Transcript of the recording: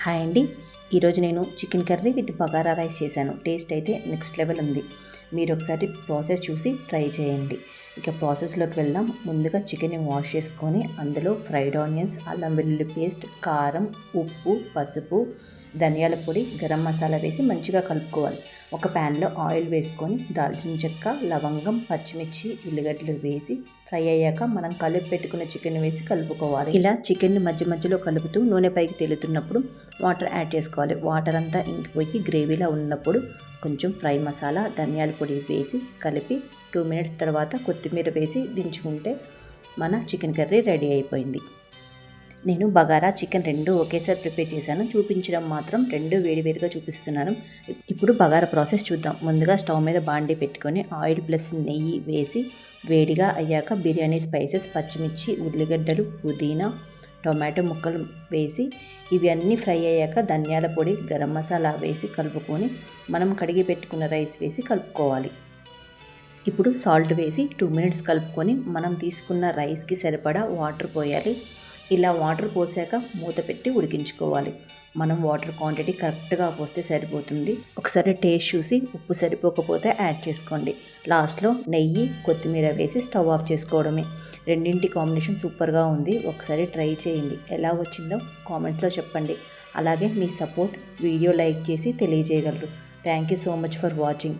Hi అండి. ఈరోజు నేను chicken curry with bagara rice చేశాను. టేస్ట్ అయితే నెక్స్ట్ లెవెల్ ఉంది. మీరు ఒకసారి ప్రాసెస్ చూసి ట్రై చేయండి. ఇక ప్రాసెస్లోకి వెళ్దాం. ముందుగా చికెన్ని వాష్ చేసుకొని అందులో ఫ్రైడ్ ఆనియన్స్, అల్లం వెల్లుల్లి పేస్ట్, కారం, ఉప్పు, పసుపు, ధనియాల పొడి, గరం మసాలా వేసి మంచిగా కలుపుకోవాలి. ఒక ప్యాన్లో ఆయిల్ వేసుకొని దాల్చిన చెక్క, లవంగం, పచ్చిమిర్చి, ఉల్లిగడ్డలు వేసి ఫ్రై అయ్యాక మనం కలిపి పెట్టుకున్న చికెన్ వేసి కలుపుకోవాలి. ఇలా చికెన్ని మధ్య మధ్యలో కలుపుతూ నూనె పైకి తేలుతున్నప్పుడు వాటర్ యాడ్ చేసుకోవాలి. వాటర్ అంతా ఇంకిపోయి గ్రేవీలా ఉన్నప్పుడు కొంచెం ఫ్రై మసాలా, ధనియాల పొడి వేసి కలిపి 2 మినిట్స్ తర్వాత కొత్తిమీర వేసి దించుకుంటే మన చికెన్ కర్రీ రెడీ అయిపోయింది. నేను బగారా, చికెన్ రెండు ఒకేసారి ప్రిపేర్ చేశాను. చూపించడం మాత్రం రెండు వేడివేడిగా చూపిస్తున్నాను. ఇప్పుడు బగారా ప్రాసెస్ చూద్దాం. ముందుగా స్టవ్ మీద బాండీ పెట్టుకొని ఆయిల్ ప్లస్ నెయ్యి వేసి వేడిగా అయ్యాక బిర్యానీ స్పైసెస్, పచ్చిమిర్చి, ఉల్లిగడ్డలు, పుదీనా, టొమాటో ముక్కలు వేసి ఇవి అన్నీ ఫ్రై అయ్యాక ధనియాల పొడి, గరం మసాలా వేసి కలుపుకొని మనం కడిగి పెట్టుకున్న రైస్ వేసి కలుపుకోవాలి. ఇప్పుడు సాల్ట్ వేసి 2 మినిట్స్ కలుపుకొని మనం తీసుకున్న రైస్కి సరిపడా వాటర్ పోయాలి. ఇలా వాటర్ పోసాక మూత పెట్టి ఉడికించుకోవాలి. మనం వాటర్ క్వాంటిటీ కరెక్ట్గా పోస్తే సరిపోతుంది. ఒకసారి టేస్ట్ చూసి ఉప్పు సరిపోకపోతే యాడ్ చేసుకోండి. లాస్ట్లో నెయ్యి, కొత్తిమీర వేసి స్టవ్ ఆఫ్ చేసుకోవడమే. రెండింటి కాంబినేషన్ సూపర్గా ఉంది. ఒకసారి ట్రై చేయండి. ఎలా వచ్చిందో కామెంట్స్లో చెప్పండి. అలాగే మీ సపోర్ట్ వీడియో లైక్ చేసి తెలియజేయగలరు. Thank you so much for watching.